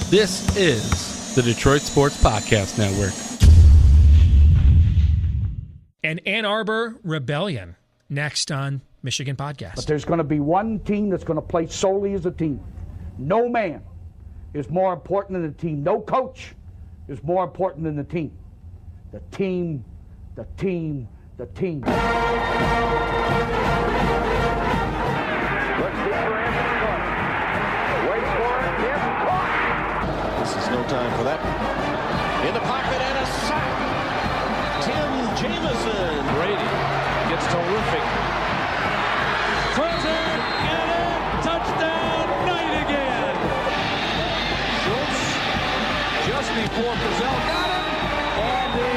This is the Detroit Sports Podcast Network. An Ann Arbor rebellion next on Michigan Podcast. But there's going to be one team that's going to play solely as a team. No man is more important than the team. No coach is more important than the team. The team, the team, the team. Looks deep for Anderson. Waits for it. It's caught. This is no time for that. In the pocket and a sack. Tim Jamison. Brady gets terrific. Throws it and a touchdown. Knight again. Schultz just before Pizzell got him. And a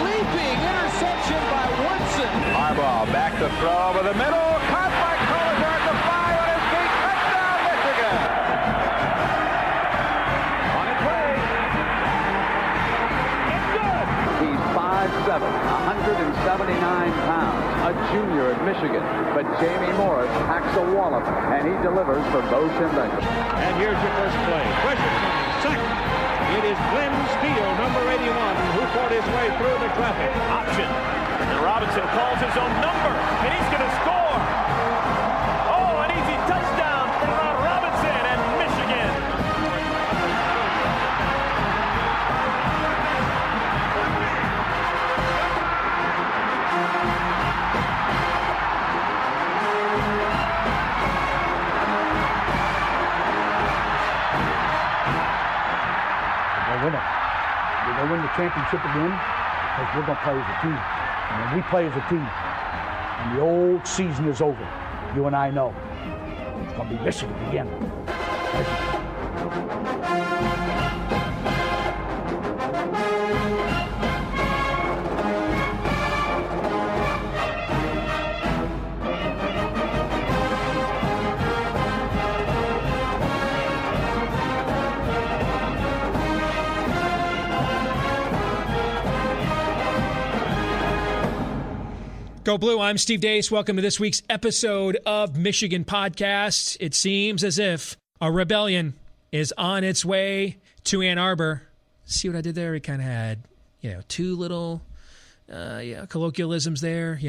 leaping interception by Woodson. Harbaugh back to throw over the middle. Caught by Collier at the 5 on his feet. Touchdown, Michigan. On its way. It's good. He's 5'7", 179 pounds. A junior at Michigan. But Jamie Morris packs a wallop, and he delivers for Bo Schembechler. And here's your first play. Pressure coming. Second. It is Glenn Steele, number 81, who fought his way through the traffic. Option. And Robinson calls his own number, and he's going to score. Oh, an easy touchdown for Robinson and Michigan. We're going to win the championship again because we're going to play as a team. And when we play as a team, and the old season is over, you and I know it's going to be Michigan again. Go Blue, I'm Steve Deace. Welcome to this week's episode of Michigan Podcast. It seems as if a rebellion is on its way to Ann Arbor. See what I did there? We kind of had, two little colloquialisms there.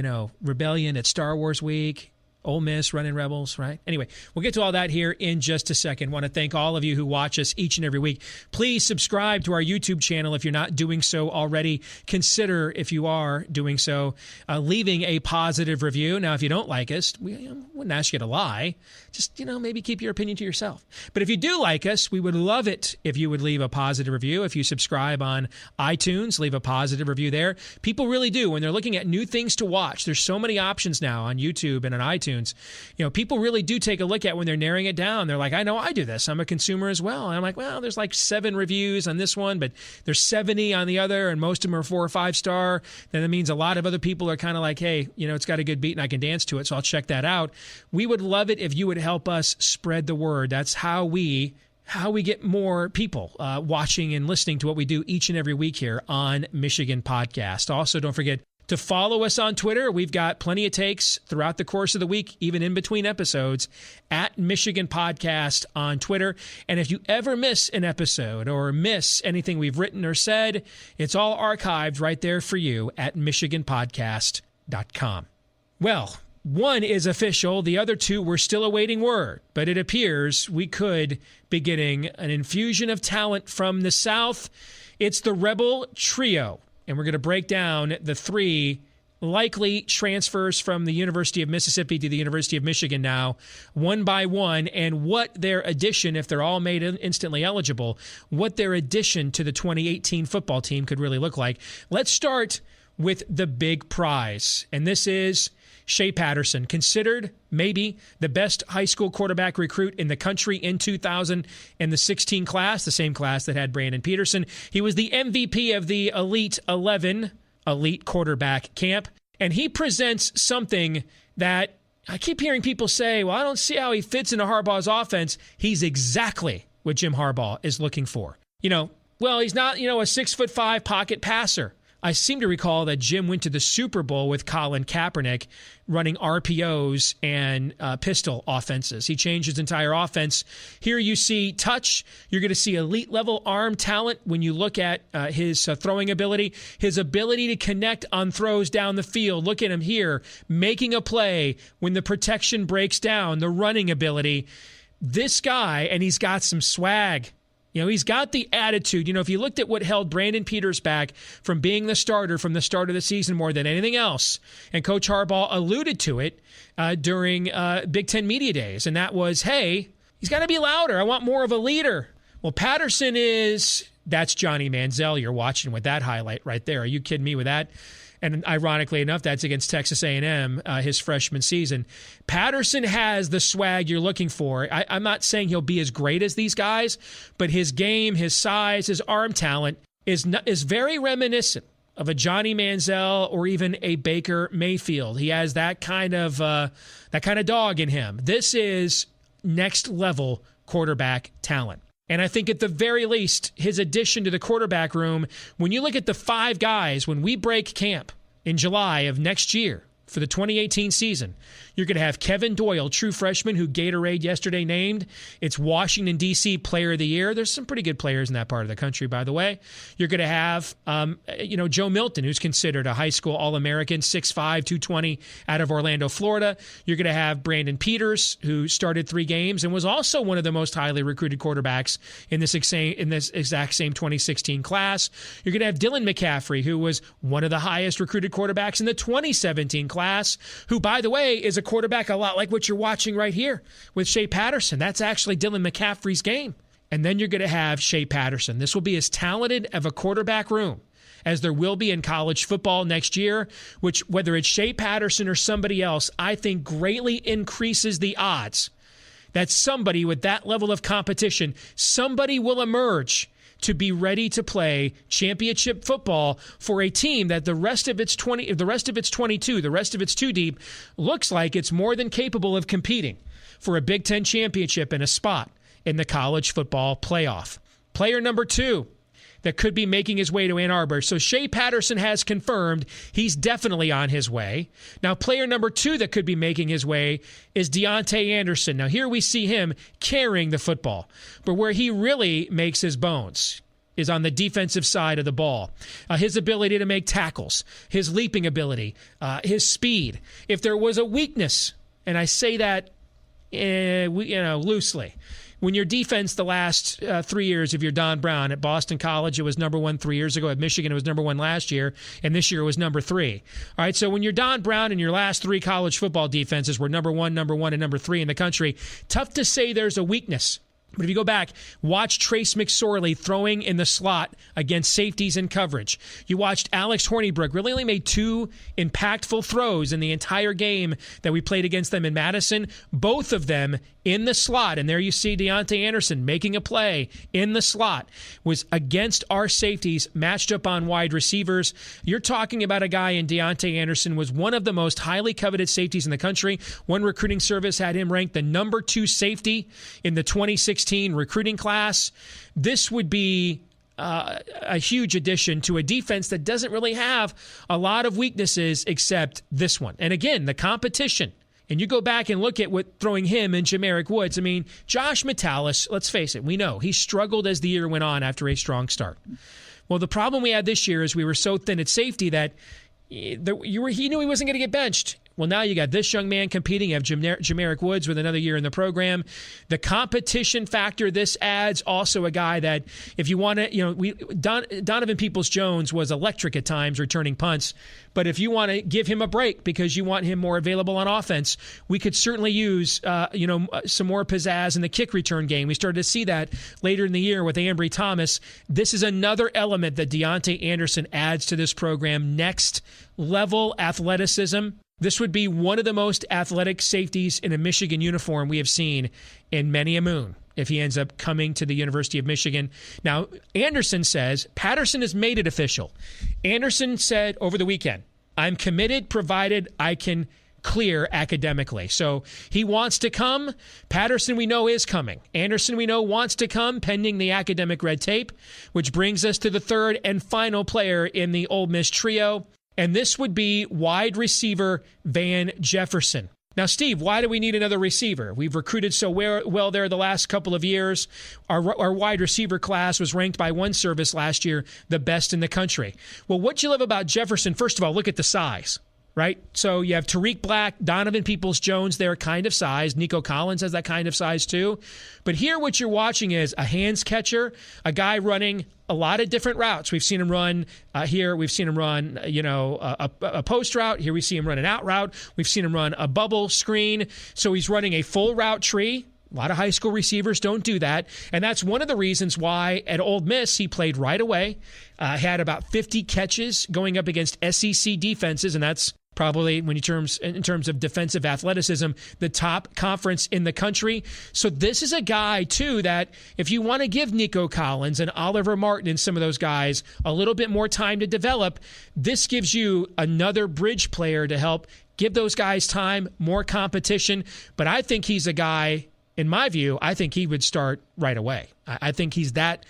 Rebellion at Star Wars Week. Ole Miss running Rebels, right? Anyway, we'll get to all that here in just a second. Want to thank all of you who watch us each and every week. Please subscribe to our YouTube channel if you're not doing so already. Consider, if you are doing so, leaving a positive review. Now, if you don't like us, we wouldn't ask you to lie. Just, maybe keep your opinion to yourself. But if you do like us, we would love it if you would leave a positive review. If you subscribe on iTunes, leave a positive review there. People really do. When they're looking at new things to watch, there's so many options now on YouTube and on iTunes. People really do take a look at when they're narrowing it down. They're like, I know I do this. I'm a consumer as well. And I'm like, well, there's like 7 reviews on this one, but there's 70 on the other, and most of them are 4 or 5 star. Then that means a lot of other people are kind of like, hey, it's got a good beat and I can dance to it, so I'll check that out. We would love it if you would help us spread the word. That's how we get more people watching and listening to what we do each and every week here on Michigan Podcast. Also, don't forget to follow us on Twitter. We've got plenty of takes throughout the course of the week, even in between episodes, at Michigan Podcast on Twitter. And if you ever miss an episode or miss anything we've written or said, it's all archived right there for you at MichiganPodcast.com. Well, one is official. The other 2, we're still awaiting word. But it appears we could be getting an infusion of talent from the South. It's the Rebel Trio. And we're going to break down the 3 likely transfers from the University of Mississippi to the University of Michigan now, one by one, and what their addition, if they're all made instantly eligible, what their addition to the 2018 football team could really look like. Let's start with the big prize, and this is Shea Patterson, considered maybe the best high school quarterback recruit in the country in 2016 class, the same class that had Brandon Peterson. He was the MVP of the Elite 11, elite quarterback camp, and he presents something that I keep hearing people say, well, I don't see how he fits into Harbaugh's offense. He's exactly what Jim Harbaugh is looking for. Well, he's not, a 6'5" pocket passer I seem to recall that Jim went to the Super Bowl with Colin Kaepernick running RPOs and pistol offenses. He changed his entire offense. Here you see touch. You're going to see elite-level arm talent when you look at his throwing ability, his ability to connect on throws down the field. Look at him here, making a play when the protection breaks down, the running ability. This guy, and he's got some swag. He's got the attitude. If you looked at what held Brandon Peters back from being the starter from the start of the season more than anything else, and Coach Harbaugh alluded to it during Big Ten Media Days, and that was, hey, he's got to be louder. I want more of a leader. Well, Patterson that's Johnny Manziel you're watching with that highlight right there. Are you kidding me with that? And ironically enough, that's against Texas A&M his freshman season. Patterson has the swag you're looking for. I'm not saying he'll be as great as these guys, but his game, his size, his arm talent is very reminiscent of a Johnny Manziel or even a Baker Mayfield. He has that kind of dog in him. This is next level quarterback talent. And I think at the very least, his addition to the quarterback room, when you look at the 5 guys, when we break camp in July of next year for the 2018 season, you're going to have Kevin Doyle, true freshman, who Gatorade yesterday named. It's Washington, D.C. Player of the Year. There's some pretty good players in that part of the country, by the way. You're going to have, Joe Milton, who's considered a high school All-American, 6'5", 220 out of Orlando, Florida. You're going to have Brandon Peters, who started 3 games and was also one of the most highly recruited quarterbacks in this exact same 2016 class. You're going to have Dylan McCaffrey, who was one of the highest recruited quarterbacks in the 2017 class, who, by the way, is a quarterback a lot like what you're watching right here with Shea Patterson. That's actually Dylan McCaffrey's game. And then you're going to have Shea Patterson. This will be as talented of a quarterback room as there will be in college football next year, which, whether it's Shea Patterson or somebody else, I think greatly increases the odds that somebody with that level of competition, somebody will emerge to be ready to play championship football for a team that the rest of its 22, the rest of its 2 deep, looks like it's more than capable of competing for a Big Ten championship and a spot in the college football playoff. Player number 2 that could be making his way to Ann Arbor. So Shea Patterson has confirmed he's definitely on his way. Now, player number 2 that could be making his way is Deontay Anderson. Now, here we see him carrying the football. But where he really makes his bones is on the defensive side of the ball. His ability to make tackles, his leaping ability, his speed. If there was a weakness, and I say that loosely, when your defense the last 3 years, if you're Don Brown, at Boston College, it was number 1 3 years ago. At Michigan, it was number 1 last year. And this year, it was number 3. All right, so when you're Don Brown and your last 3 college football defenses were number 1, and number 3 in the country, tough to say there's a weakness. But if you go back, watch Trace McSorley throwing in the slot against safeties in coverage. You watched Alex Hornibrook really only made 2 impactful throws in the entire game that we played against them in Madison, both of them in the slot. And there you see Deontay Anderson making a play in the slot, was against our safeties, matched up on wide receivers. You're talking about a guy in Deontay Anderson, was one of the most highly coveted safeties in the country. One recruiting service had him ranked the number 2 safety in the 2016 recruiting class. This would be a huge addition to a defense that doesn't really have a lot of weaknesses except this one. And again, the competition. And you go back and look at what throwing him and Jamarick Woods. I mean, Josh Metellus, let's face it, we know he struggled as the year went on after a strong start. Well, the problem we had this year is we were so thin at safety that he knew he wasn't going to get benched. Well, now you got this young man competing. You have Jamarick Woods with another year in the program. The competition factor this adds, also a guy that if you want to, Donovan Peoples-Jones was electric at times returning punts. But if you want to give him a break because you want him more available on offense, we could certainly use some more pizzazz in the kick return game. We started to see that later in the year with Ambry Thomas. This is another element that Deontay Anderson adds to this program. Next level athleticism. This would be one of the most athletic safeties in a Michigan uniform we have seen in many a moon if he ends up coming to the University of Michigan. Now, Anderson says, Patterson has made it official. Anderson said over the weekend, I'm committed provided I can clear academically. So he wants to come. Patterson, we know, is coming. Anderson, we know, wants to come, pending the academic red tape, which brings us to the third and final player in the Ole Miss trio, and this would be wide receiver Van Jefferson. Now, Steve, why do we need another receiver? We've recruited so well there the last couple of years. Our wide receiver class was ranked by one service last year the best in the country. Well, what you love about Jefferson, first of all, look at the size, right? So you have Tariq Black, Donovan Peoples-Jones, they're kind of size. Nico Collins has that kind of size too. But here what you're watching is a hands catcher, a guy running a lot of different routes. We've seen him run here. We've seen him run, a post route. Here we see him run an out route. We've seen him run a bubble screen. So he's running a full route tree. A lot of high school receivers don't do that. And that's one of the reasons why at Ole Miss he played right away. Had about 50 catches going up against SEC defenses, and that's probably, in terms of defensive athleticism, the top conference in the country. So this is a guy, too, that if you want to give Nico Collins and Oliver Martin and some of those guys a little bit more time to develop, this gives you another bridge player to help give those guys time, more competition. But I think he's a guy, in my view, I think he would start right away. I think he's that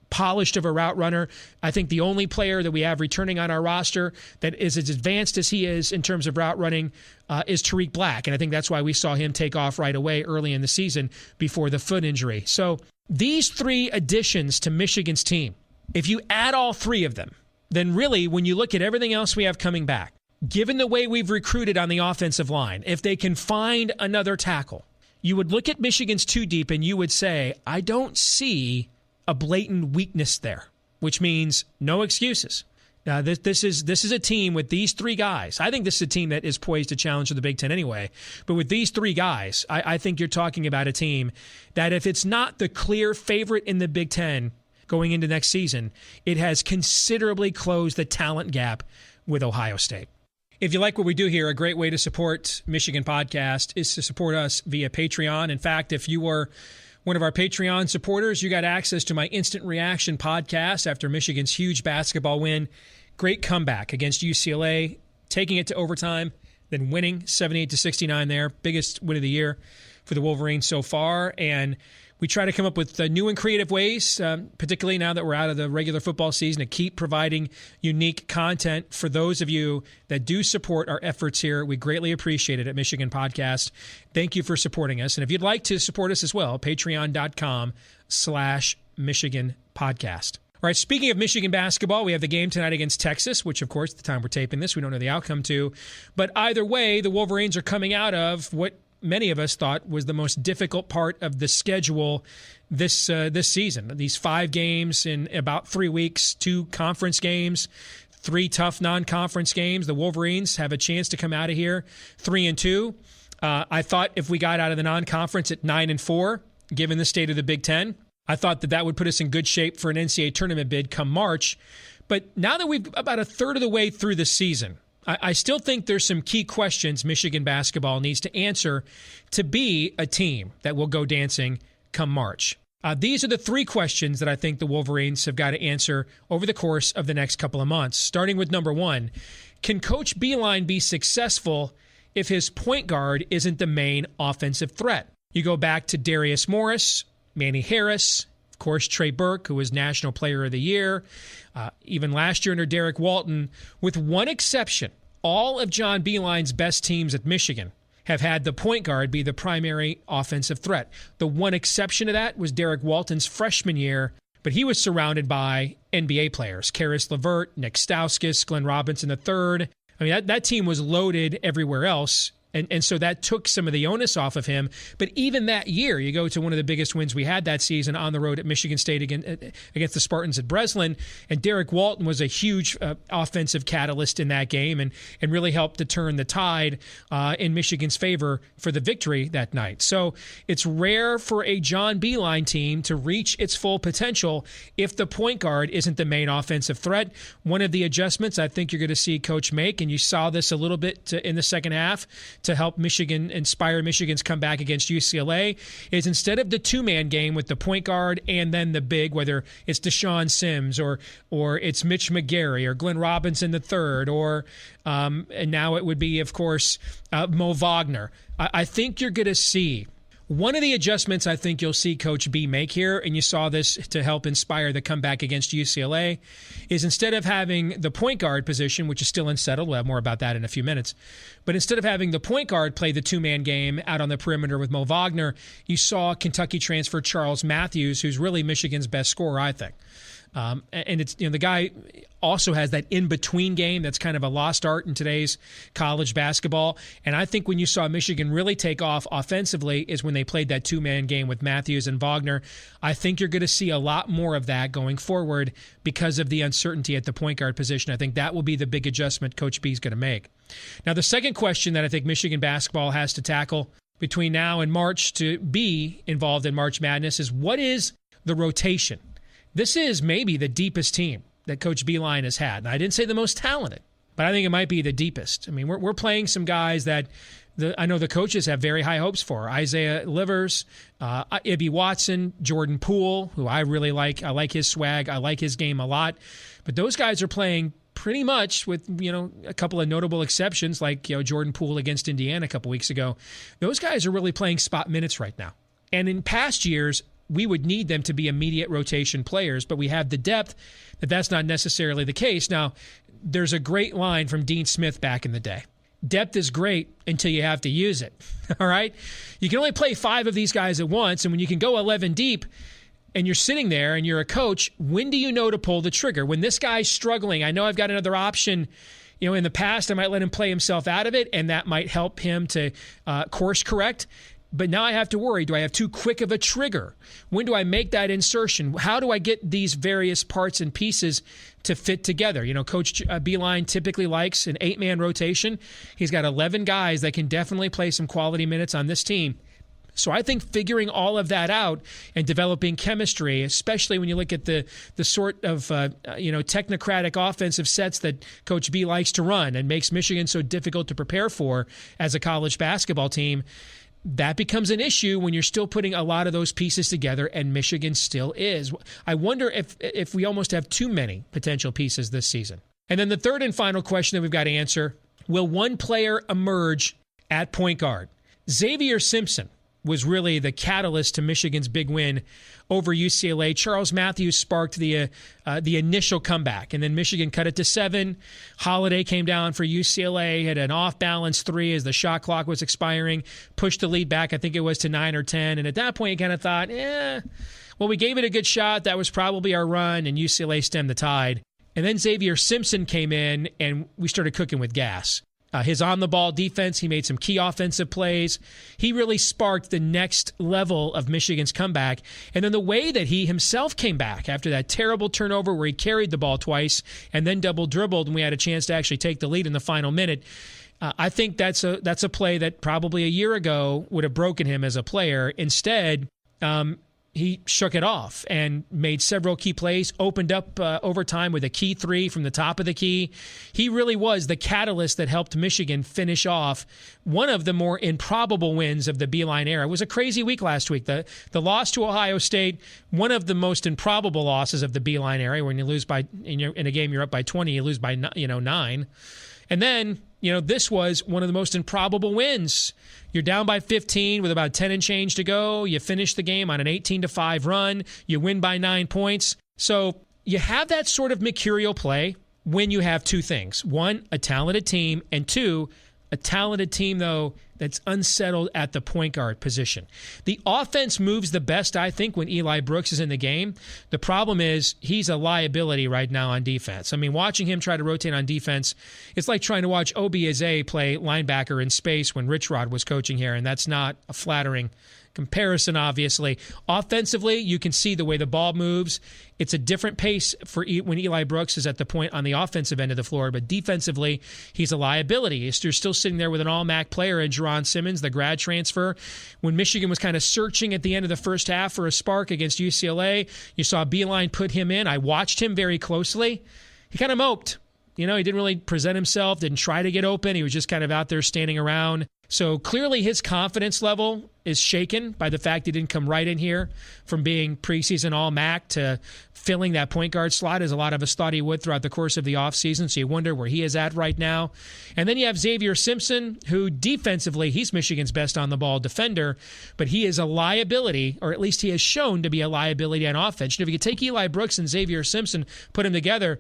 polished of a route runner. I think the only player that we have returning on our roster that is as advanced as he is in terms of route running is Tariq Black. And I think that's why we saw him take off right away early in the season before the foot injury. So these three additions to Michigan's team, if you add all three of them, then really when you look at everything else we have coming back, given the way we've recruited on the offensive line, if they can find another tackle, you would look at Michigan's two deep and you would say, I don't see a blatant weakness there, which means no excuses. This is a team with these three guys. I think this is a team that is poised to challenge for the Big Ten anyway. But with these three guys, I think you're talking about a team that if it's not the clear favorite in the Big Ten going into next season, it has considerably closed the talent gap with Ohio State. If you like what we do here, a great way to support Michigan Podcast is to support us via Patreon. In fact, if you were one of our Patreon supporters, you got access to my instant reaction podcast after Michigan's huge basketball win. Great comeback against UCLA, taking it to overtime, then winning 78-69 there. Biggest win of the year for the Wolverines so far. And we try to come up with new and creative ways, particularly now that we're out of the regular football season, to keep providing unique content for those of you that do support our efforts here. We greatly appreciate it at Michigan Podcast. Thank you for supporting us. And if you'd like to support us as well, patreon.com/Michigan Podcast. All right, speaking of Michigan basketball, we have the game tonight against Texas, which, of course, at the time we're taping this, we don't know the outcome to. But either way, the Wolverines are coming out of what many of us thought was the most difficult part of the schedule this season. These 5 games in about 3 weeks, 2 conference games, 3 tough non-conference games. The Wolverines have a chance to come out of here 3-2. I thought if we got out of the non-conference at 9-4, given the state of the Big Ten, I thought that would put us in good shape for an NCAA tournament bid come March. But now that we've about a third of the way through the season, I still think there's some key questions Michigan basketball needs to answer to be a team that will go dancing come March. These are the 3 questions that I think the Wolverines have got to answer over the course of the next couple of months. Starting with number 1, can Coach Beilein be successful if his point guard isn't the main offensive threat? You go back to Darius Morris, Manny Harris, of course, Trey Burke, who was National Player of the Year, even last year under Derek Walton. With one exception, all of John Beilein's best teams at Michigan have had the point guard be the primary offensive threat. The one exception to that was Derek Walton's freshman year, but he was surrounded by NBA players, Karis LeVert, Nick Stauskas, Glenn Robinson III. I mean, that team was loaded everywhere else. And so that took some of the onus off of him. But even that year, you go to one of the biggest wins we had that season on the road at Michigan State against the Spartans at Breslin. And Derek Walton was a huge offensive catalyst in that game and really helped to turn the tide in Michigan's favor for the victory that night. So it's rare for a John Beilein team to reach its full potential if the point guard isn't the main offensive threat. One of the adjustments I think you're going to see Coach make, and you saw this a little bit in the second half, to help Michigan inspire Michigan's comeback against UCLA is instead of the two-man game with the point guard and then the big, whether it's Deshaun Sims or it's Mitch McGary or Glenn Robinson III or and now it would be, of course, Mo Wagner. I think you're going to see one of the adjustments I think you'll see Coach B make here, and you saw this to help inspire the comeback against UCLA, is instead of having the point guard position, which is still unsettled, we'll have more about that in a few minutes, but instead of having the point guard play the two-man game out on the perimeter with Mo Wagner, you saw Kentucky transfer Charles Matthews, who's really Michigan's best scorer, I think. And it's, the guy also has that in-between game that's kind of a lost art in today's college basketball. And I think when you saw Michigan really take off offensively is when they played that two-man game with Matthews and Wagner. I think you're going to see a lot more of that going forward because of the uncertainty at the point guard position. I think that will be the big adjustment Coach B is going to make. Now, the second question that I think Michigan basketball has to tackle between now and March to be involved in March Madness is what is the rotation? This is maybe the deepest team that Coach Beilein has had. And I didn't say the most talented, but I think it might be the deepest. I mean, we're playing some guys that I know the coaches have very high hopes for. Isaiah Livers, Ibby Watson, Jordan Poole, who I really like. I like his swag. I like his game a lot. But those guys are playing pretty much with, a couple of notable exceptions like, Jordan Poole against Indiana a couple weeks ago. Those guys are really playing spot minutes right now. And in past years, we would need them to be immediate rotation players, but we have the depth that that's not necessarily the case. Now, there's a great line from Dean Smith back in the day. Depth is great until you have to use it, all right? You can only play 5 of these guys at once, and when you can go 11 deep and you're sitting there and you're a coach, when do you know to pull the trigger? When this guy's struggling, I know I've got another option. In the past, I might let him play himself out of it, and that might help him to course correct. But now I have to worry, do I have too quick of a trigger? When do I make that insertion? How do I get these various parts and pieces to fit together? Coach Beilein typically likes an 8-man rotation. He's got 11 guys that can definitely play some quality minutes on this team. So I think figuring all of that out and developing chemistry, especially when you look at the sort of technocratic offensive sets that Coach B likes to run and makes Michigan so difficult to prepare for as a college basketball team, that becomes an issue when you're still putting a lot of those pieces together, and Michigan still is. I wonder if we almost have too many potential pieces this season. And then the third and final question that we've got to answer, will one player emerge at point guard? Xavier Simpson was really the catalyst to Michigan's big win over UCLA. Charles Matthews sparked the initial comeback, and then Michigan cut it to 7. Holiday came down for UCLA, had an off-balance 3 as the shot clock was expiring, pushed the lead back, I think it was to 9 or 10, and at that point you kind of thought, well, we gave it a good shot. That was probably our run, and UCLA stemmed the tide. And then Xavier Simpson came in, and we started cooking with gas. His on-the-ball defense, he made some key offensive plays. He really sparked the next level of Michigan's comeback. And then the way that he himself came back after that terrible turnover where he carried the ball twice and then double-dribbled, and we had a chance to actually take the lead in the final minute, I think that's a play that probably a year ago would have broken him as a player. Instead, he shook it off and made several key plays, opened up overtime with a key 3 from the top of the key. He really was the catalyst that helped Michigan finish off one of the more improbable wins of the Beilein era. It was a crazy week last week. The loss to Ohio State, one of the most improbable losses of the Beilein era, when you lose by, in a game you're up by 20, you lose by 9. And then, this was one of the most improbable wins. You're down by 15 with about 10 and change to go. You finish the game on an 18-5 run. You win by 9 points. So you have that sort of mercurial play when you have 2 things. 1, a talented team, and 2, a talented team, though, that's unsettled at the point guard position. The offense moves the best, I think, when Eli Brooks is in the game. The problem is he's a liability right now on defense. I mean, watching him try to rotate on defense, it's like trying to watch Obi Eze play linebacker in space when Rich Rod was coaching here, and that's not a flattering comparison, obviously. Offensively, you can see the way the ball moves. It's a different pace for when Eli Brooks is at the point on the offensive end of the floor, but defensively, he's a liability. You're still sitting there with an all-MAC player in Jerron Simmons, the grad transfer. When Michigan was kind of searching at the end of the first half for a spark against UCLA, you saw Beilein put him in. I watched him very closely. He kind of moped. He didn't really present himself, didn't try to get open. He was just kind of out there standing around. So clearly his confidence level is shaken by the fact he didn't come right in here from being preseason All-MAC to filling that point guard slot, as a lot of us thought he would throughout the course of the offseason. So you wonder where he is at right now. And then you have Xavier Simpson, who defensively, he's Michigan's best on-the-ball defender, but he is a liability, or at least he has shown to be a liability on offense. And if you could take Eli Brooks and Xavier Simpson, put them together,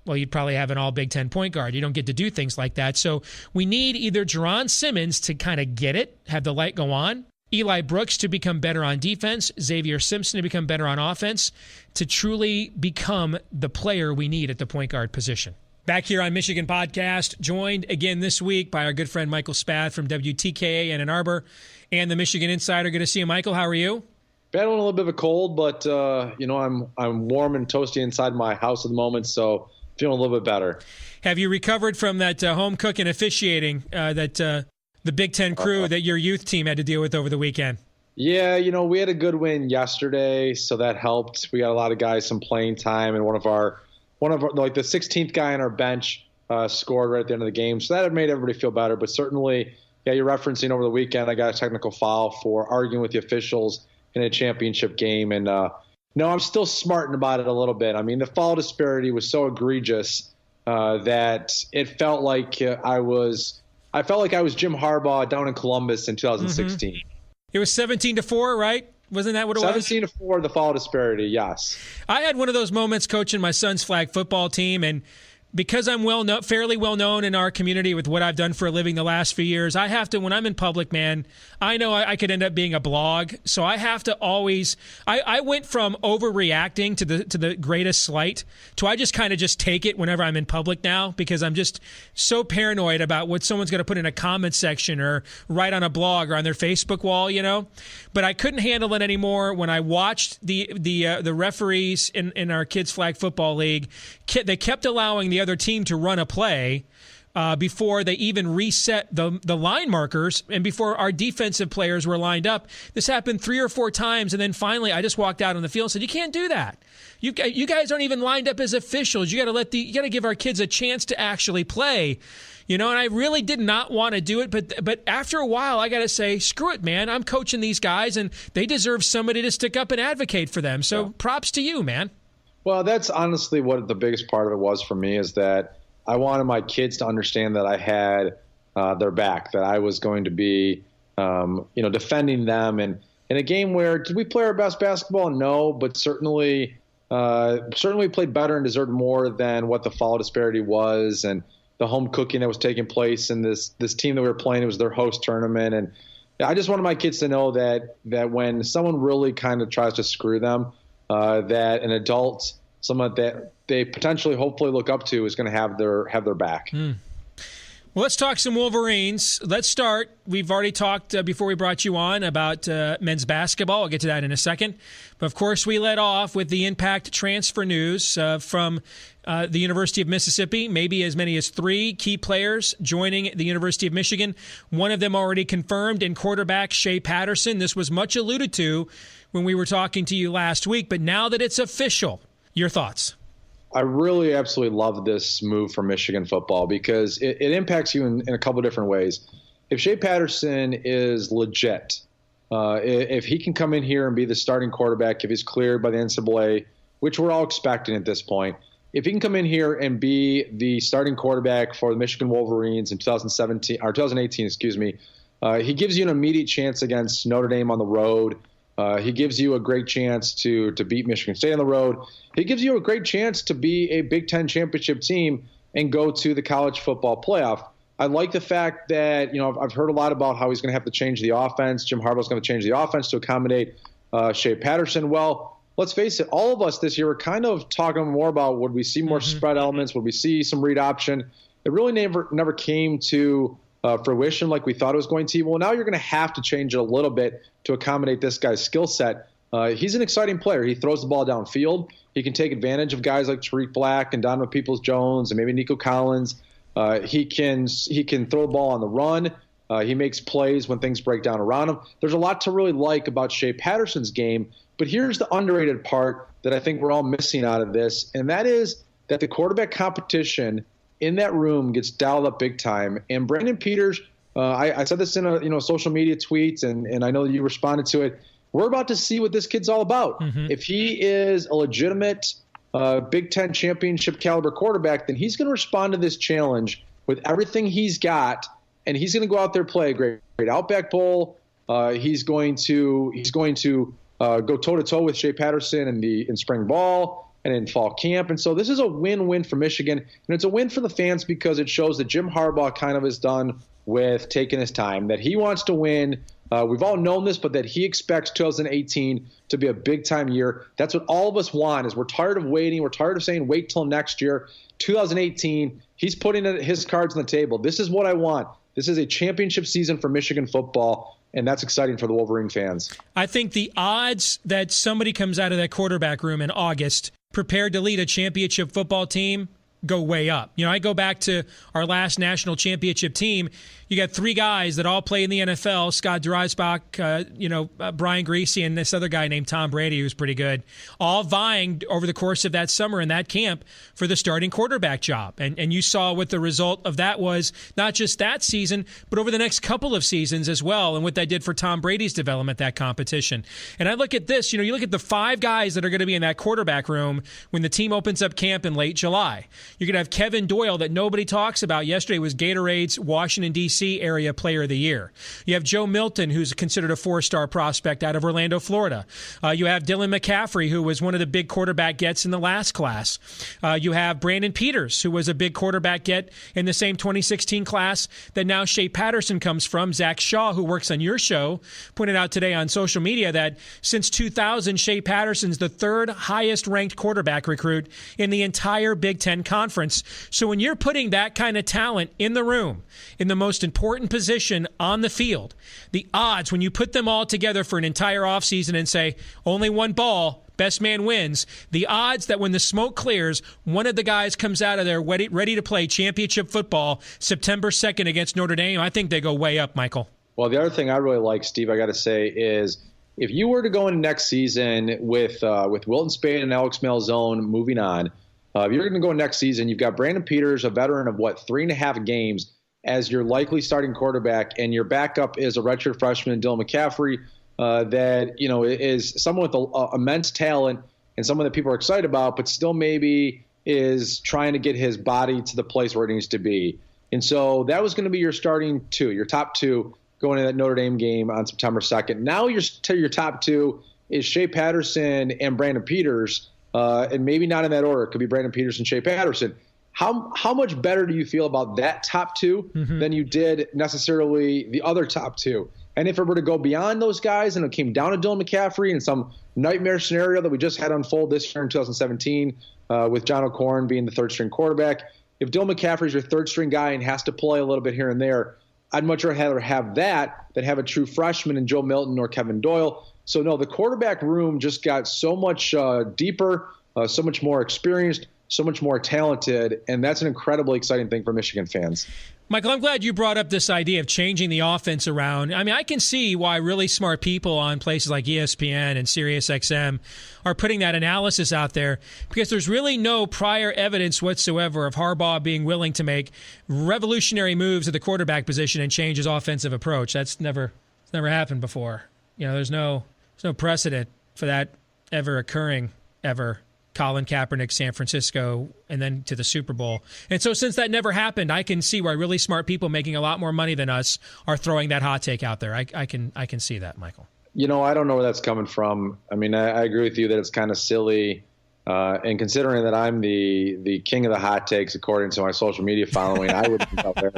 well, you'd probably have an all Big Ten point guard. You don't get to do things like that. So we need either Jerron Simmons to kind of get it, have the light go on, Eli Brooks to become better on defense, Xavier Simpson to become better on offense, to truly become the player we need at the point guard position. Back here on Michigan Podcast, joined again this week by our good friend Michael Spath from WTKA in Ann Arbor and the Michigan Insider. Good to see you, Michael. How are you? Battling a little bit of a cold, but I'm warm and toasty inside my house at the moment, so feeling a little bit better. Have you recovered from that home cooking officiating that the Big Ten crew that your youth team had to deal with over the weekend? Yeah, we had a good win yesterday, so that helped. We got a lot of guys some playing time, and one of our like the 16th guy on our bench scored right at the end of the game, so that made everybody feel better. But certainly, yeah, you're referencing over the weekend, I got a technical foul for arguing with the officials in a championship game, and no, I'm still smarting about it a little bit. I mean, the foul disparity was so egregious that it felt like I was Jim Harbaugh down in Columbus in 2016. Mm-hmm. It was 17-4, right? Wasn't that what it was? 17-4, the foul disparity, yes. I had one of those moments coaching my son's flag football team, and because I'm fairly well known in our community with what I've done for a living the last few years, I have to, when I'm in public, man, I know I could end up being a blog. So I have to always, I went from overreacting to the greatest slight to I just kind of just take it whenever I'm in public now, because I'm just so paranoid about what someone's going to put in a comment section or write on a blog or on their Facebook wall, But I couldn't handle it anymore when I watched the referees in our kids' flag football league. They kept allowing the other team to run a play before they even reset the line markers and before our defensive players were lined up. This happened 3 or 4 times, and then finally I just walked out on the field and said, "You can't do that. You guys aren't even lined up as officials. You got to give our kids a chance to actually play." And I really did not want to do it, but after a while, I got to say, screw it, man. I'm coaching these guys, and they deserve somebody to stick up and advocate for them. So props to you, man. Well, that's honestly what the biggest part of it was for me, is that I wanted my kids to understand that I had their back, that I was going to be, defending them. And in a game where, did we play our best basketball? No, but certainly played better and deserved more than what the foul disparity was, and the home cooking that was taking place. And this team that we were playing, it was their host tournament. And I just wanted my kids to know that when someone really kind of tries to screw them, that an adult, someone that they potentially hopefully look up to, is going to have their back. Well, let's talk some Wolverines. Let's start. We've already talked before we brought you on about men's basketball. I'll get to that in a second. But, of course, we led off with the Impact transfer news from the University of Mississippi. Maybe as many as 3 key players joining the University of Michigan. One of them already confirmed in quarterback Shea Patterson. This was much alluded to when we were talking to you last week. But now that it's official, your thoughts? I really absolutely love this move for Michigan football, because it impacts you in a couple of different ways. If Shea Patterson is legit, if he can come in here and be the starting quarterback, if he's cleared by the NCAA, which we're all expecting at this point, if he can come in here and be the starting quarterback for the Michigan Wolverines in 2018, he gives you an immediate chance against Notre Dame on the road. He gives you a great chance to beat Michigan State on the road. He gives you a great chance to be a Big Ten championship team and go to the college football playoff. I like the fact that, I've heard a lot about how he's going to have to change the offense. Jim Harbaugh's going to change the offense to accommodate Shea Patterson. Well, let's face it, all of us this year are kind of talking more about, would we see more spread elements? Would we see some read option? It really never came to fruition like we thought it was going to. Well, now you're going to have to change it a little bit to accommodate this guy's skill set. He's an exciting player. He throws the ball downfield. He can take advantage of guys like Tariq Black and Donovan Peoples-Jones and maybe Nico Collins. He can throw the ball on the run. He makes plays when things break down around him. There's a lot to really like about Shea Patterson's game. But here's the underrated part that I think we're all missing out of this, and that is that the quarterback competition in that room gets dialed up big time. And Brandon Peters, I said this in a social media tweet, and I know you responded to it. We're about to see what this kid's all about. If he is a legitimate Big Ten championship caliber quarterback, then he's going to respond to this challenge with everything he's got, and he's going to go out there, play a great Outback Bowl. He's going to go toe-to-toe with Shea Patterson in spring ball and in fall camp. And so this is a win-win for Michigan. And it's a win for the fans because it shows that Jim Harbaugh kind of is done with taking his time, that he wants to win. We've all known this, but that he expects 2018 to be a big-time year. That's what all of us want. Is we're tired of waiting. We're tired of saying wait till next year. 2018, he's putting his cards on the table. This is what I want. This is a championship season for Michigan football, and that's exciting for the Wolverine fans. I think the odds that somebody comes out of that quarterback room in August prepared to lead a championship football team go way up. I go back to our last national championship team. You got three guys that all play in the NFL, Scott Dreisbach, Brian Greasy, and this other guy named Tom Brady, who's pretty good, all vying over the course of that summer in that camp for the starting quarterback job. And you saw what the result of that was, not just that season, but over the next couple of seasons as well, and what that did for Tom Brady's development, that competition. And I look at this, you look at the five guys that are going to be in that quarterback room when the team opens up camp in late July. You're going to have Kevin Doyle, that nobody talks about. Yesterday was Gatorade's Washington, D.C. area player of the year. You have Joe Milton, who's considered a four-star prospect out of Orlando, Florida. You have Dylan McCaffrey, who was one of the big quarterback gets in the last class. You have Brandon Peters, who was a big quarterback get in the same 2016 class that now Shea Patterson comes from. Zach Shaw, who works on your show, pointed out today on social media that since 2000, Shea Patterson's the third highest ranked quarterback recruit in the entire Big Ten Conference. So when you're putting that kind of talent in the room, in the most important position on the field, the odds when you put them all together for an entire offseason and say only one ball, best man wins, the odds that when the smoke clears, one of the guys comes out of there ready to play championship football September 2nd against Notre Dame, I think they go way up, Michael. Well, the other thing I really like, Steve, I got to say, is if you were to go into next season with Wilton Spade and Alex Malzone moving on, if you're going to go next season, you've got Brandon Peters, a veteran of 3.5 games, as your likely starting quarterback, and your backup is a redshirt freshman, Dylan McCaffrey, that is someone with immense talent and someone that people are excited about, but still maybe is trying to get his body to the place where it needs to be. And so that was going to be your starting two, your top two going into that Notre Dame game on September 2nd. Now your top two is Shea Patterson and Brandon Peters, and maybe not in that order. It could be Brandon Peters and Shea Patterson. How much better do you feel about that top two than you did necessarily the other top two? And if it were to go beyond those guys and it came down to Dylan McCaffrey in some nightmare scenario that we just had unfold this year in 2017 with John O'Corn being the third-string quarterback, if Dylan McCaffrey's your third-string guy and has to play a little bit here and there, I'd much rather have that than have a true freshman in Joe Milton or Kevin Doyle. So, no, the quarterback room just got so much deeper, so much more experienced, so much more talented, and that's an incredibly exciting thing for Michigan fans. Michael, I'm glad you brought up this idea of changing the offense around. I mean, I can see why really smart people on places like ESPN and SiriusXM are putting that analysis out there, because there's really no prior evidence whatsoever of Harbaugh being willing to make revolutionary moves at the quarterback position and change his offensive approach. It's never happened before. There's no precedent for that ever occurring ever. Colin Kaepernick, San Francisco, and then to the Super Bowl. And so since that never happened, I can see why really smart people making a lot more money than us are throwing that hot take out there. I can see that, Michael. I don't know where that's coming from. I mean, I agree with you that it's kind of silly. And considering that I'm the king of the hot takes, according to my social media following, I wouldn't be out there.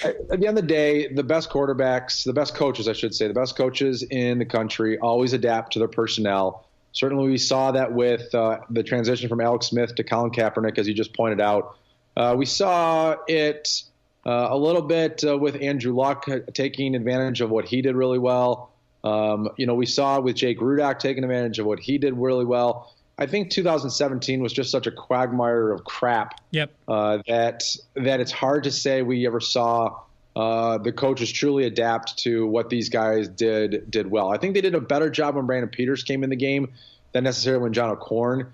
At the end of the day, the best quarterbacks, the best coaches, I should say, the best coaches in the country always adapt to their personnel. Certainly we saw that with the transition from Alex Smith to Colin Kaepernick, as you just pointed out. We saw it a little bit with Andrew Luck taking advantage of what he did really well. We saw with Jake Rudock taking advantage of what he did really well. I think 2017 was just such a quagmire of crap that it's hard to say we ever saw the coaches truly adapt to what these guys did well. I think they did a better job when Brandon Peters came in the game than necessarily when John O'Corn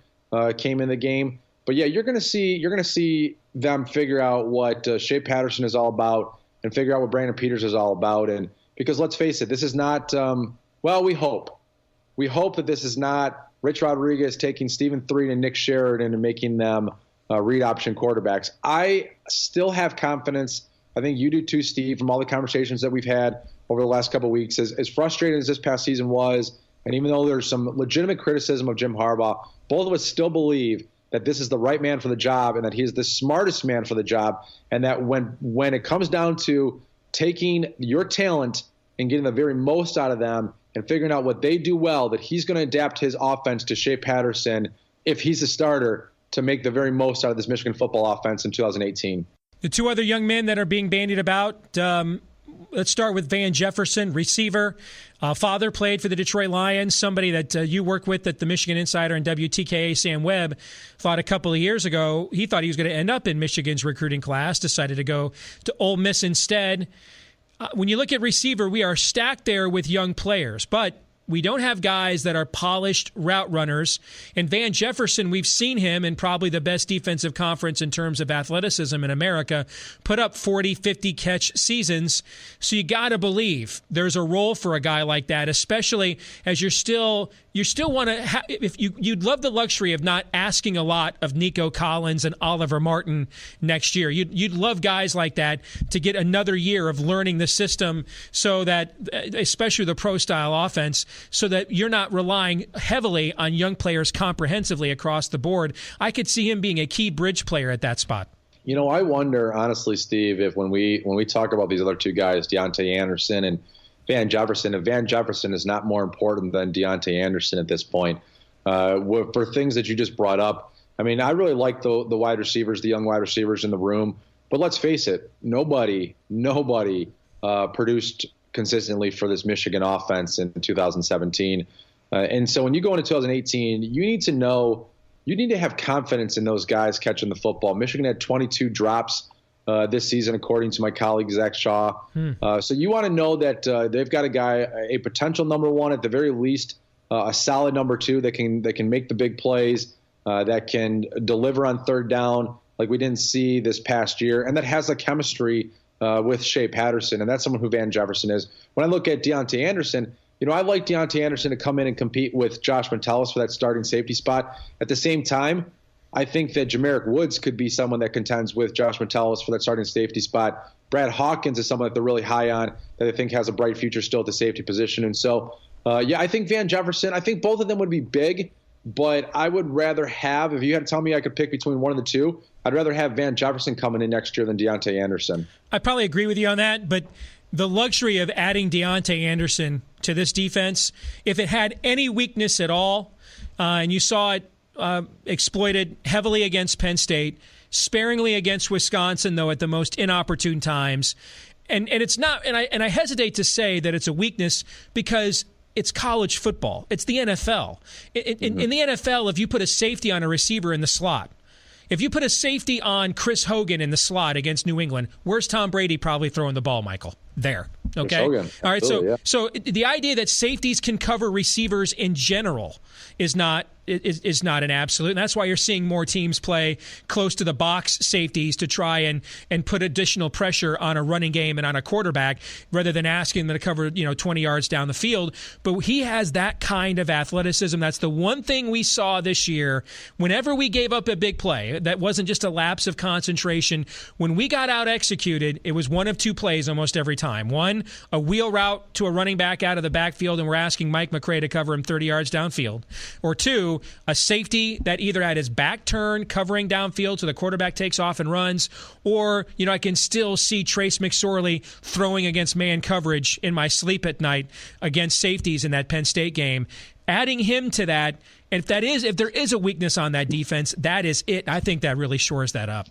came in the game. But yeah, you're going to see them figure out what Shea Patterson is all about. and figure out what Brandon Peters is all about. And because let's face it, this is not, we hope that this is not Rich Rodriguez taking Stephen Threed and Nick Sheridan and making them read option quarterbacks. I still have confidence. I think you do too, Steve, from all the conversations that we've had over the last couple of weeks. As frustrating as this past season was, and even though there's some legitimate criticism of Jim Harbaugh, both of us still believe that this is the right man for the job and that he is the smartest man for the job, and that when it comes down to taking your talent and getting the very most out of them and figuring out what they do well, that he's going to adapt his offense to Shea Patterson, if he's a starter, to make the very most out of this Michigan football offense in 2018. The two other young men that are being bandied about, let's start with Van Jefferson, receiver. Father played for the Detroit Lions, somebody that you work with at the Michigan Insider and WTKA, Sam Webb, thought a couple of years ago he thought he was going to end up in Michigan's recruiting class, decided to go to Ole Miss instead. When you look at receiver, we are stacked there with young players, but we don't have guys that are polished route runners. And Van Jefferson, we've seen him in probably the best defensive conference in terms of athleticism in America, put up 40, 50 catch seasons. So you got to believe there's a role for a guy like that, especially as you still want to you'd love the luxury of not asking a lot of Nico Collins and Oliver Martin next year. You'd love guys like that to get another year of learning the system, so that, especially the pro style offense, so that you're not relying heavily on young players comprehensively across the board. I could see him being a key bridge player at that spot. You know, I wonder, honestly, Steve, if when we talk about these other two guys, Deontay Anderson and Van Jefferson, if Van Jefferson is not more important than Deontay Anderson at this point, for things that you just brought up. I mean, I really like the wide receivers, the young wide receivers in the room. But let's face it, nobody produced consistently for this Michigan offense in 2017. And so when you go into 2018, you need to have confidence in those guys catching the football. Michigan had 22 drops this season, according to my colleague, Zach Shaw. So you want to know that they've got a guy, a potential number one, at the very least, a solid number two that can make the big plays, that can deliver on third down like we didn't see this past year, and that has the chemistry with Shea Patterson, and that's someone who Van Jefferson is. When I look at Deontay Anderson, I like Deontay Anderson to come in and compete with Josh Metellus for that starting safety spot. At the same time, I think that Jamarick Woods could be someone that contends with Josh Metellus for that starting safety spot. Brad Hawkins is someone that they're really high on, that I think has a bright future still at the safety position. And so, I think Van Jefferson, I think both of them would be big, but I would rather have, if you had to tell me I could pick between one of the two, I'd rather have Van Jefferson coming in next year than Deontay Anderson. I probably agree with you on that, but the luxury of adding Deontay Anderson to this defense, if it had any weakness at all, and you saw it exploited heavily against Penn State, sparingly against Wisconsin, though at the most inopportune times, and it's not, and I hesitate to say that it's a weakness because it's college football. It's the NFL. In the NFL, if you put a safety on a receiver in the slot, if you put a safety on Chris Hogan in the slot against New England, where's Tom Brady probably throwing the ball, Michael? There. Okay. All right. So the idea that safeties can cover receivers in general is not an absolute. And that's why you're seeing more teams play close to the box safeties to try and put additional pressure on a running game and on a quarterback rather than asking them to cover 20 yards down the field. But he has that kind of athleticism. That's the one thing we saw this year. Whenever we gave up a big play, that wasn't just a lapse of concentration. When we got out executed, it was one of two plays almost every time. One, a wheel route to a running back out of the backfield, and we're asking Mike McCray to cover him 30 yards downfield. Or two, a safety that either had his back turned, covering downfield so the quarterback takes off and runs, or, I can still see Trace McSorley throwing against man coverage in my sleep at night against safeties in that Penn State game. Adding him to that, and if there is a weakness on that defense, that is it. I think that really shores that up.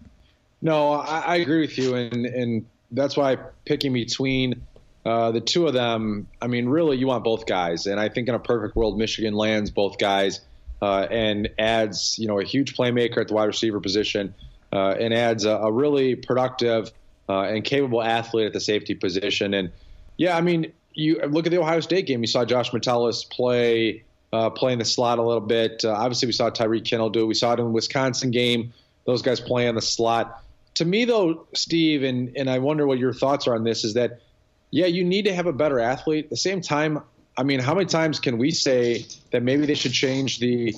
No, I agree with you, and that's why picking between the two of them, I mean, really, you want both guys. And I think in a perfect world, Michigan lands both guys and adds, a huge playmaker at the wide receiver position and adds a really productive and capable athlete at the safety position. And, yeah, I mean, you look at the Ohio State game. You saw Josh Metellus play in the slot a little bit. Obviously, we saw Tyreek Kittle do it. We saw it in the Wisconsin game. Those guys play in the slot. to me, though, Steve, and I wonder what your thoughts are on this, is that, yeah, you need to have a better athlete. At the same time, I mean, how many times can we say that maybe they should change the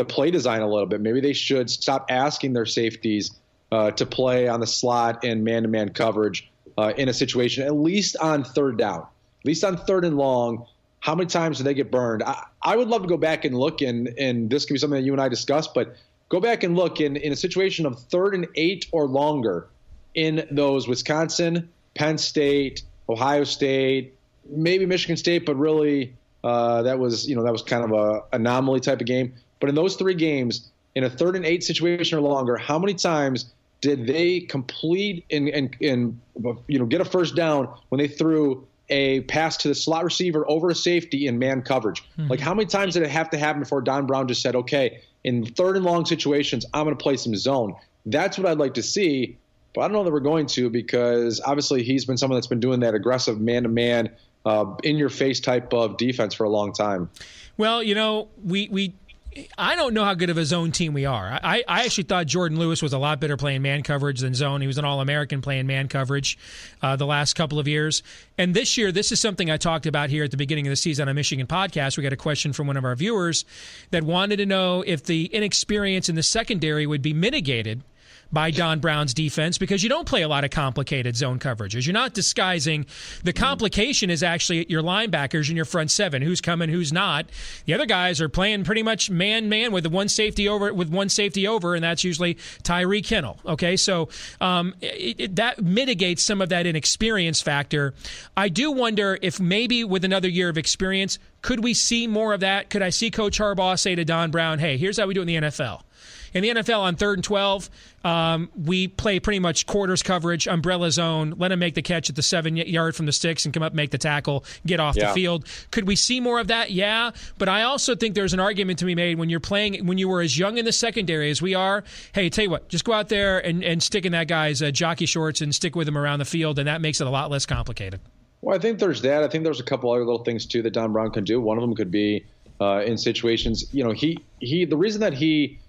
play design a little bit? Maybe they should stop asking their safeties to play on the slot and man-to-man coverage in a situation, at least on third down, at least on third and long. How many times do they get burned? I would love to go back and look, and this could be something that you and I discussed, but go back and look in a situation of 3rd and 8 or longer in those Wisconsin, Penn State, Ohio State, maybe Michigan State, but really that was kind of a anomaly type of game. But in those 3 games, in a 3rd and 8 situation or longer, how many times did they complete and get a first down when they threw a pass to the slot receiver over a safety in man coverage? Mm-hmm. Like, how many times did it have to happen before Don Brown just said, okay, in 3rd and long situations, I'm going to play some zone? That's what I'd like to see, but I don't know that we're going to, because obviously he's been someone that's been doing that aggressive man-to-man, in-your-face type of defense for a long time. Well, I don't know how good of a zone team we are. I actually thought Jordan Lewis was a lot better playing man coverage than zone. He was an All-American playing man coverage the last couple of years. And this year, this is something I talked about here at the beginning of the season on Michigan podcast. We got a question from one of our viewers that wanted to know if the inexperience in the secondary would be mitigated by Don Brown's defense, because you don't play a lot of complicated zone coverages. You're not disguising. The complication is actually your linebackers and your front 7, who's coming, who's not. The other guys are playing pretty much man-man with one safety over, and that's usually Tyree Kinnell. Okay, so that mitigates some of that inexperience factor. I do wonder if maybe with another year of experience, could we see more of that? Could I see Coach Harbaugh say to Don Brown, hey, here's how we do it in the NFL. In the NFL, on 3rd and 12, we play pretty much quarters coverage, umbrella zone, let him make the catch at the 7-yard from the sticks and come up, make the tackle, get off the field. Could we see more of that? Yeah, but I also think there's an argument to be made when you were as young in the secondary as we are. Hey, tell you what, just go out there and stick in that guy's jockey shorts and stick with him around the field, and that makes it a lot less complicated. Well, I think there's that. I think there's a couple other little things, too, that Don Brown can do. One of them could be in situations, the reason that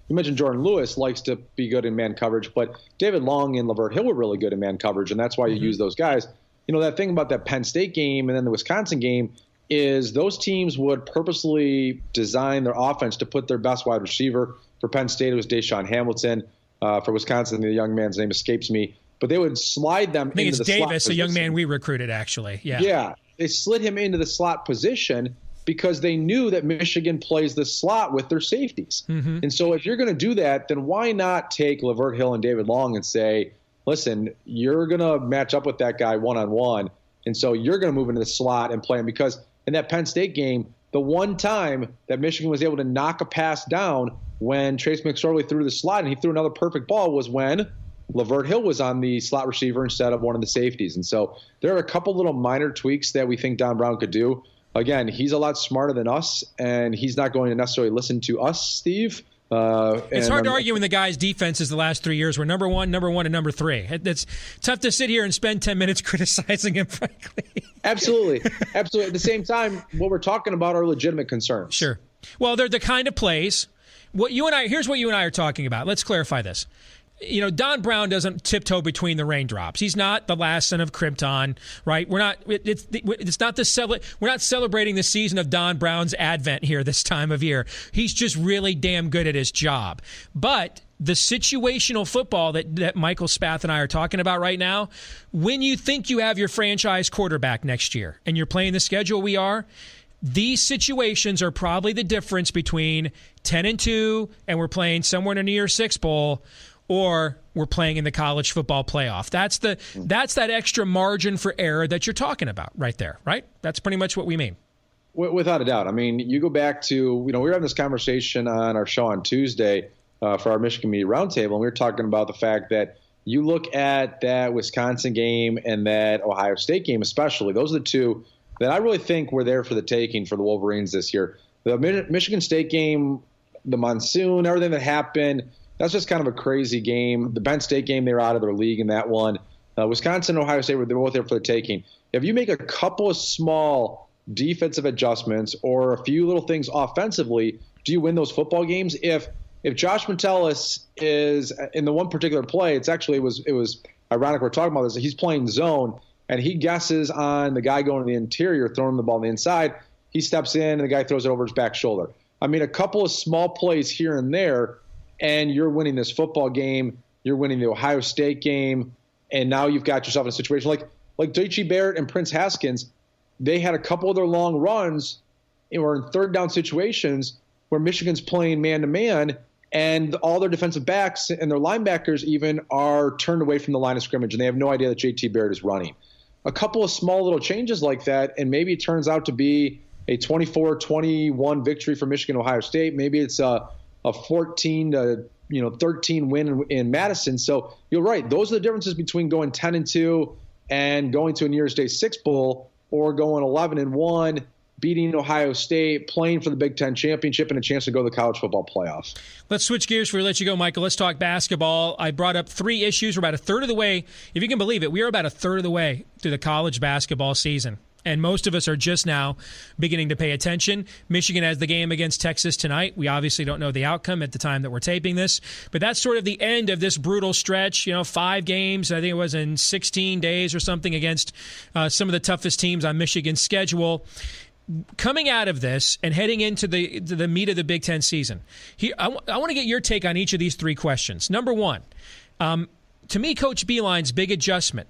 you mentioned Jordan Lewis likes to be good in man coverage, but David Long and Lavert Hill were really good in man coverage, and that's why you use those guys. That thing about that Penn State game and then the Wisconsin game is those teams would purposely design their offense to put their best wide receiver. For Penn State, it was Deshaun Hamilton. For Wisconsin, the young man's name escapes me. But they would slide them into the slot. I think it's Davis, a young man we recruited, actually. Yeah, they slid him into the slot position because they knew that Michigan plays the slot with their safeties. Mm-hmm. And so if you're going to do that, then why not take Lavert Hill and David Long and say, listen, you're going to match up with that guy one-on-one, and so you're going to move into the slot and play him? Because in that Penn State game, the one time that Michigan was able to knock a pass down when Trace McSorley threw the slot and he threw another perfect ball was when Lavert Hill was on the slot receiver instead of one of the safeties. And so there are a couple little minor tweaks that we think Don Brown could do. Again, he's a lot smarter than us, and he's not going to necessarily listen to us, Steve. It's hard to argue when the guy's defenses the last 3 years were number one, and number 3. It's tough to sit here and spend 10 minutes criticizing him, frankly. Absolutely. At the same time, what we're talking about are legitimate concerns. Sure. Well, they're the kind of plays. Here's what you and I are talking about. Let's clarify this. Don Brown doesn't tiptoe between the raindrops. He's not the last son of Krypton, right? We're not. It's not we're not celebrating the season of Don Brown's advent here this time of year. He's just really damn good at his job. But the situational football that Michael Spath and I are talking about right now, when you think you have your franchise quarterback next year and you're playing the schedule we are, these situations are probably the difference between 10-2 and we're playing somewhere in a New Year's Six bowl, or we're playing in the college football playoff. That's that extra margin for error that you're talking about right there, right? That's pretty much what we mean. Without a doubt. I mean, you go back to, we were having this conversation on our show on Tuesday for our Michigan Media Roundtable, and we were talking about the fact that you look at that Wisconsin game and that Ohio State game especially. Those are the two that I really think were there for the taking for the Wolverines this year. The Michigan State game, the monsoon, everything that happened, that's just kind of a crazy game. The Penn State game, they were out of their league in that one. Wisconsin and Ohio State, they were both there for the taking. If you make a couple of small defensive adjustments or a few little things offensively, do you win those football games? If if Josh Metellus is in the one particular play, it was ironic we're talking about this. He's playing zone, and he guesses on the guy going to the interior, throwing the ball on the inside. He steps in, and the guy throws it over his back shoulder. I mean, a couple of small plays here and there, and you're winning this football game. You're winning the Ohio State game, and now you've got yourself in a situation like Daichi Barrett and Prince Haskins. They had a couple of their long runs or in third down situations where Michigan's playing man-to-man, and all their defensive backs and their linebackers even are turned away from the line of scrimmage, and they have no idea that JT Barrett is running. A couple of small little changes like that, and maybe it turns out to be a 24-21 victory for Michigan, Ohio State. Maybe it's a 14-13 win in Madison. So you're right. Those are the differences between going 10-2 and going to a New Year's Day 6 bowl, or going 11-1, beating Ohio State, playing for the Big Ten championship, and a chance to go to the college football playoff. Let's switch gears before we let you go, Michael. Let's talk basketball. I brought up 3 issues. We're about a third of the way. If you can believe it, we are about a third of the way through the college basketball season. And most of us are just now beginning to pay attention. Michigan has the game against Texas tonight. We obviously don't know the outcome at the time that we're taping this. But that's sort of the end of this brutal stretch. 5 games, I think it was in 16 days or something, against some of the toughest teams on Michigan's schedule. Coming out of this and heading into the meat of the Big Ten season, I want to get your take on each of these 3 questions. Number 1, to me, Coach Beilein's big adjustment,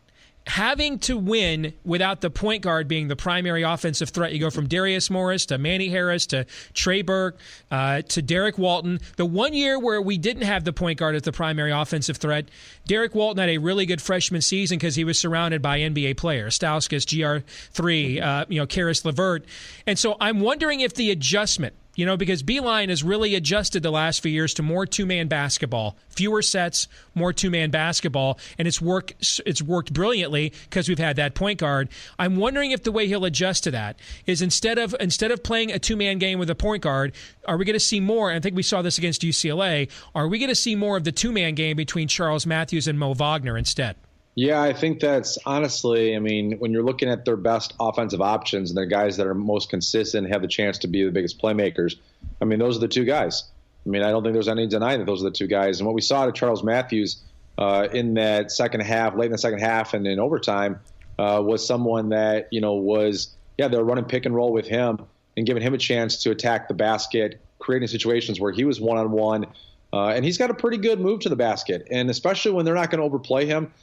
having to win without the point guard being the primary offensive threat. You go from Darius Morris to Manny Harris to Trey Burke to Derek Walton. The one year where we didn't have the point guard as the primary offensive threat, Derek Walton had a really good freshman season because he was surrounded by NBA players, Stauskas, GR3, Karis LeVert. And so I'm wondering if the adjustment, because Beilein has really adjusted the last few years to more two-man basketball, fewer sets, more two-man basketball, and it's worked brilliantly because we've had that point guard. I'm wondering if the way he'll adjust to that is instead of playing a two-man game with a point guard, are we going to see more? And I think we saw this against UCLA. Are we going to see more of the two-man game between Charles Matthews and Mo Wagner instead? Yeah, I think that's honestly, when you're looking at their best offensive options and the guys that are most consistent, have the chance to be the biggest playmakers, those are the 2 guys. I don't think there's any denying that those are the 2 guys. And what we saw to Charles Matthews in that second half, late in the second half and in overtime, was someone that, they were running pick and roll with him and giving him a chance to attack the basket, creating situations where he was one-on-one. And he's got a pretty good move to the basket. And especially when they're not going to overplay him.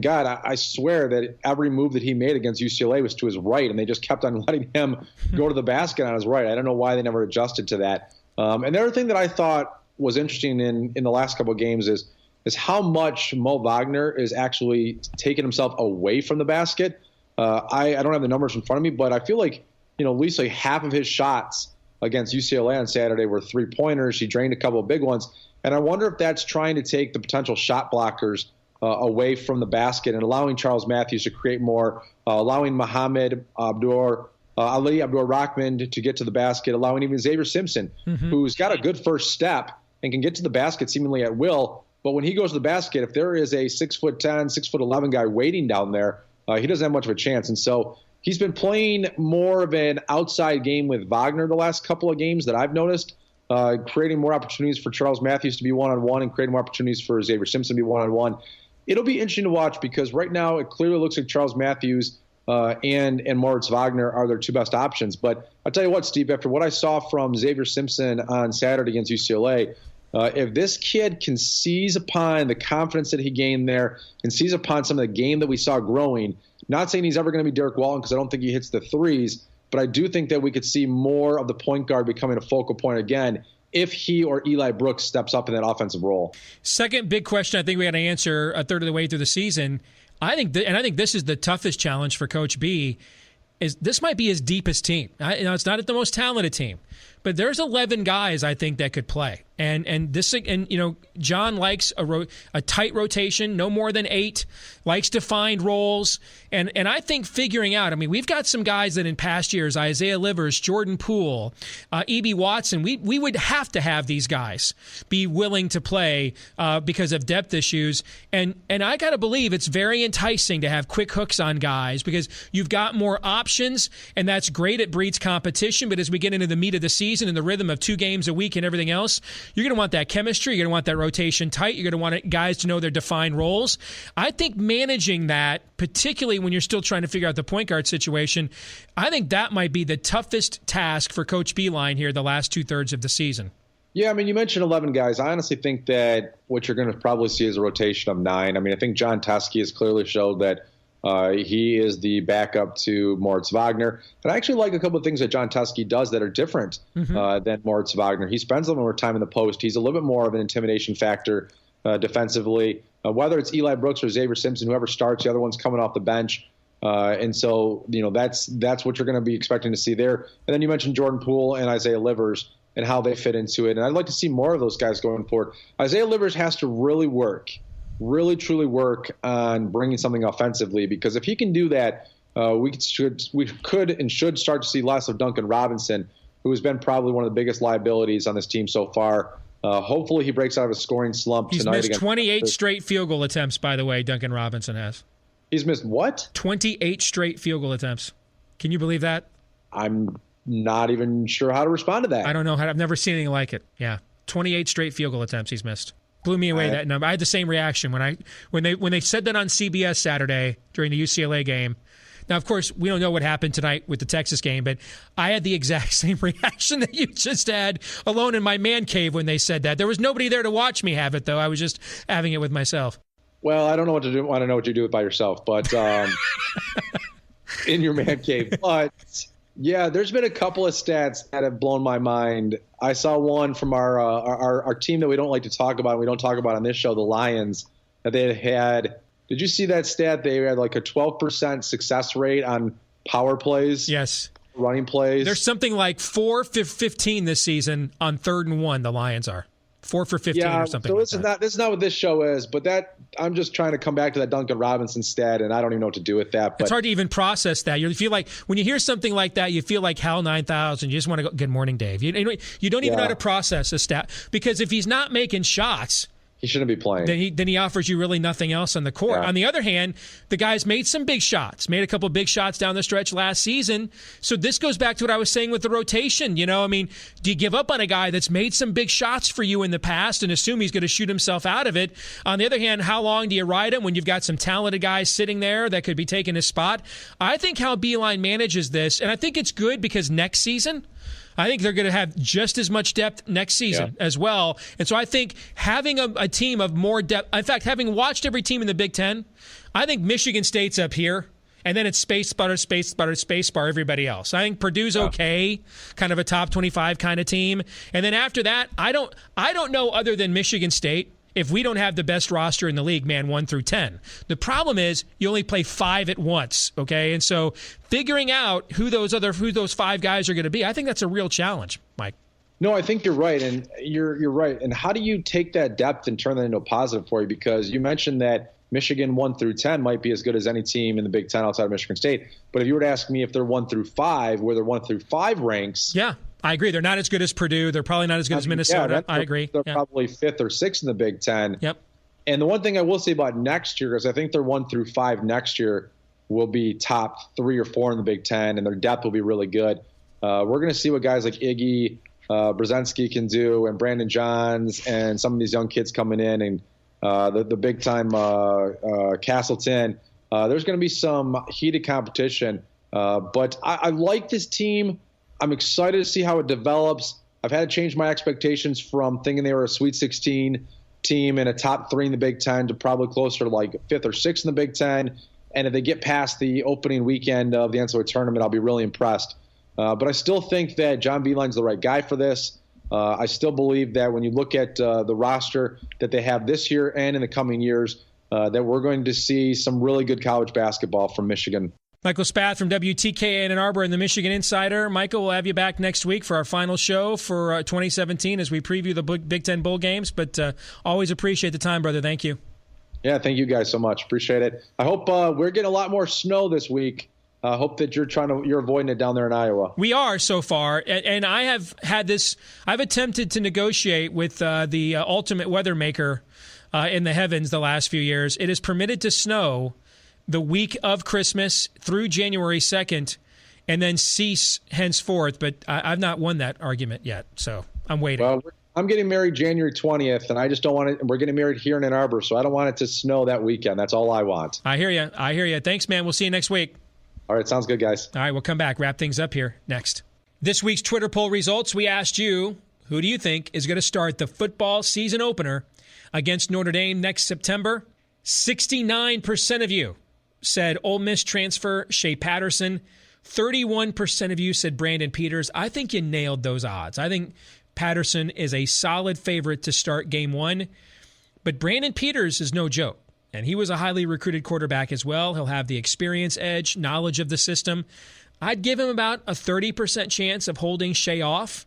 God, I swear that every move that he made against UCLA was to his right, and they just kept on letting him go to the basket on his right. I don't know why they never adjusted to that. And the other thing that I thought was interesting in the last couple of games is how much Mo Wagner is actually taking himself away from the basket. I don't have the numbers in front of me, but I feel like at least like half of his shots against UCLA on Saturday were 3-pointers. He drained a couple of big ones. And I wonder if that's trying to take the potential shot blockers away from the basket and allowing Charles Matthews to create more, allowing Mohamed Ali Abdur-Rahman to get to the basket, allowing even Xavier Simpson, who's got a good first step and can get to the basket seemingly at will. But when he goes to the basket, if there is a 6'10", 6'11" guy waiting down there, he doesn't have much of a chance. And so he's been playing more of an outside game with Wagner the last couple of games that I've noticed, creating more opportunities for Charles Matthews to be one-on-one and creating more opportunities for Xavier Simpson to be one-on-one. It'll be interesting to watch because right now it clearly looks like Charles Matthews and Moritz Wagner are their 2 best options. But I'll tell you what, Steve, after what I saw from Xavier Simpson on Saturday against UCLA, if this kid can seize upon the confidence that he gained there and seize upon some of the game that we saw growing, not saying he's ever going to be Derek Walton because I don't think he hits the threes, but I do think that we could see more of the point guard becoming a focal point again if he or Eli Brooks steps up in that offensive role. Second big question I think we got to answer a third of the way through the season. I think this is the toughest challenge for Coach B. Is this might be his deepest team. It's not the most talented team, but there's 11 guys I think that could play. And John likes a tight rotation, no more than 8, likes to find roles. And I think figuring out, we've got some guys that in past years, Isaiah Livers, Jordan Poole, E.B. Watson, we would have to have these guys be willing to play because of depth issues. And I got to believe it's very enticing to have quick hooks on guys because you've got more options, and that's great. It breeds competition. But as we get into the meat of the season, season and the rhythm of 2 games a week and everything else, you're going to want that chemistry. You're going to want that rotation tight. You're going to want guys to know their defined roles. I think managing that, particularly when you're still trying to figure out the point guard situation, I think that might be the toughest task for Coach Beilein here the last 2/3 of the season. Yeah, I mean, you mentioned 11 guys. I honestly think that what you're going to probably see is a rotation of 9. I mean, I think John Teskey has clearly showed that he is the backup to Moritz Wagner. And I actually like a couple of things that John Teskey does that are different than Moritz Wagner. He spends a little more time in the post. He's a little bit more of an intimidation factor defensively. Whether it's Eli Brooks or Xavier Simpson, whoever starts, the other one's coming off the bench. And so, that's what you're going to be expecting to see there. And then you mentioned Jordan Poole and Isaiah Livers and how they fit into it. And I'd like to see more of those guys going forward. Isaiah Livers has to really truly work on bringing something offensively, because if he can do that, we could and should start to see less of Duncan Robinson, who has been probably one of the biggest liabilities on this team so far. Hopefully he breaks out of a scoring slump tonight. He's missed 28 straight field goal attempts, by the way, Duncan Robinson has. He's missed what? 28 straight field goal attempts. Can you believe that? I'm not even sure how to respond to that. I don't know. I've never seen anything like it. Yeah. 28 straight field goal attempts he's missed. Blew me away, that number. I had the same reaction when they said that on CBS Saturday during the UCLA game. Now, of course, we don't know what happened tonight with the Texas game, but I had the exact same reaction that you just had alone in my man cave when they said that. There was nobody there to watch me have it, though. I was just having it with myself. Well, I don't know what to do. I don't know what you do it by yourself, but in your man cave. But yeah, there's been a couple of stats that have blown my mind. I saw one from our team that we don't like to talk about, and we don't talk about on this show, the Lions, that they had. Did you see that stat? They had like a 12% success rate on power plays. Yes. Running plays. There's something like 4 for 15 this season on 3rd and 1, the Lions are. 4 for 15 or something like that. This is not what this show is, but I'm just trying to come back to that Duncan Robinson stat, and I don't even know what to do with that. But it's hard to even process that. You feel like when you hear something like that, you feel like Hal 9000. You just want to go, good morning, Dave. You don't even know how to process a stat, because if he's not making shots, he shouldn't be playing. Then he offers you really nothing else on the court. Yeah. On the other hand, the guy's made some big shots, made a couple big shots down the stretch last season. So this goes back to what I was saying with the rotation. Do you give up on a guy that's made some big shots for you in the past and assume he's going to shoot himself out of it? On the other hand, how long do you ride him when you've got some talented guys sitting there that could be taking his spot? I think how Beilein manages this, and I think it's good because next season, I think they're going to have just as much depth next season as well. And so I think having a team of more depth, in fact, having watched every team in the Big Ten, I think Michigan State's up here, and then it's space bar, everybody else. I think Purdue's okay, kind of a top 25 kind of team. And then after that, I don't know other than Michigan State if we don't have the best roster in the league, 1 through 10. The problem is you only play 5 at once, okay? And so figuring out who those 5 guys are going to be, I think that's a real challenge, Mike. No, I think you're right, and you're right. And how do you take that depth and turn that into a positive for you? Because you mentioned that Michigan 1 through 10 might be as good as any team in the Big Ten outside of Michigan State. But if you were to ask me if they're 1 through 5, where they're 1 through 5 ranks, yeah. I agree. They're not as good as Purdue. They're probably not as good as Minnesota. I agree. They're probably 5th or 6th in the Big Ten. Yep. And the one thing I will say about next year is I think their 1 through 5 next year will be top 3 or 4 in the Big Ten, and their depth will be really good. We're going to see what guys like Iggy Brzezinski can do, and Brandon Johns, and some of these young kids coming in, and the big-time Castleton. There's going to be some heated competition. But I like this team. I'm excited to see how it develops. I've had to change my expectations from thinking they were a Sweet 16 team and a top 3 in the Big Ten to probably closer to like 5th or 6th in the Big Ten. And if they get past the opening weekend of the NCAA tournament, I'll be really impressed. But I still think that John Beilein's the right guy for this. I still believe that when you look at the roster that they have this year and in the coming years, that we're going to see some really good college basketball from Michigan. Michael Spath from WTKA in Ann Arbor and the Michigan Insider. Michael, we'll have you back next week for our final show for 2017 as we preview the Big Ten Bowl games. But always appreciate the time, brother. Thank you. Yeah, thank you guys so much. Appreciate it. I hope we're getting a lot more snow this week. I hope that you're avoiding it down there in Iowa. We are so far, and I have had this. I've attempted to negotiate with the ultimate weather maker in the heavens the last few years. It is permitted to snow the week of Christmas through January 2nd, and then cease henceforth. But I've not won that argument yet, so I'm waiting. Well, I'm getting married January 20th, and I just don't want it. We're getting married here in Ann Arbor, so I don't want it to snow that weekend. That's all I want. I hear you. Thanks, man. We'll see you next week. All right, sounds good, guys. All right, we'll come back, wrap things up here next. This week's Twitter poll results, we asked you, who do you think is going to start the football season opener against Notre Dame next September? 69% of you said Ole Miss transfer Shea Patterson. 31% of you said Brandon Peters. I think you nailed those odds. I think Patterson is a solid favorite to start game one, but Brandon Peters is no joke, and he was a highly recruited quarterback as well. He'll have the experience edge, knowledge of the system. I'd give him about a 30% chance of holding Shea off,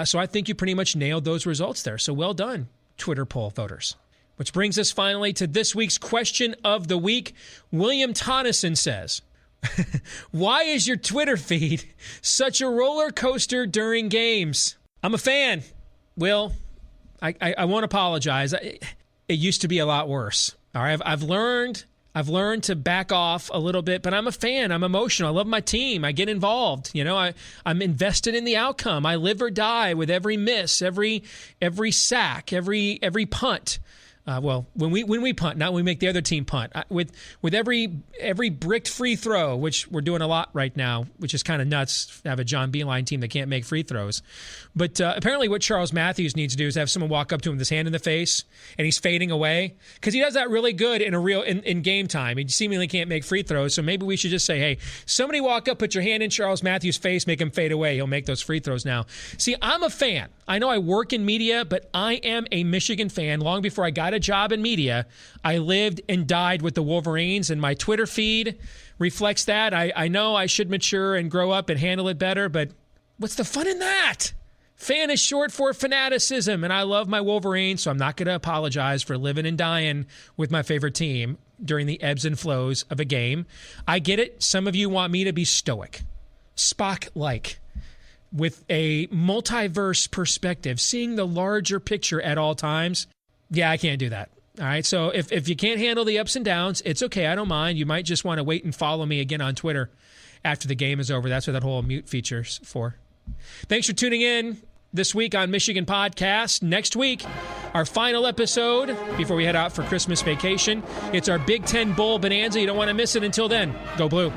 so I think you pretty much nailed those results there. So well done, Twitter poll voters. Which brings us finally to this week's question of the week. William Tonneson says, why is your Twitter feed such a roller coaster during games? I'm a fan. Will, I won't apologize. It used to be a lot worse. All right, I've learned to back off a little bit, but I'm a fan. I'm emotional. I love my team. I get involved. You know, I'm invested in the outcome. I live or die with every miss, every sack, every punt. Well, when we punt, not when we make the other team punt. With every bricked free throw, which we're doing a lot right now, which is kind of nuts to have a John Beeline team that can't make free throws. But apparently what Charles Matthews needs to do is have someone walk up to him with his hand in the face, and he's fading away. Because he does that really good in game time. He seemingly can't make free throws, so maybe we should just say, hey, somebody walk up, put your hand in Charles Matthews' face, make him fade away. He'll make those free throws now. See, I'm a fan. I know I work in media, but I am a Michigan fan. Long before I got a job in media, I lived and died with the Wolverines, and my Twitter feed reflects that. I know I should mature and grow up and handle it better, but what's the fun in that? Fan is short for fanaticism, and I love my Wolverines, so I'm not going to apologize for living and dying with my favorite team during the ebbs and flows of a game. I get it. Some of you want me to be stoic, Spock-like, with a multiverse perspective, seeing the larger picture at all times. Yeah, I can't do that. All right, so if you can't handle the ups and downs, it's okay. I don't mind. You might just want to wait and follow me again on Twitter after the game is over. That's what that whole mute feature's for. Thanks for tuning in this week on Michigan Podcast. Next week, our final episode before we head out for Christmas vacation. It's our Big Ten Bowl Bonanza. You don't want to miss it. Until then, go Blue.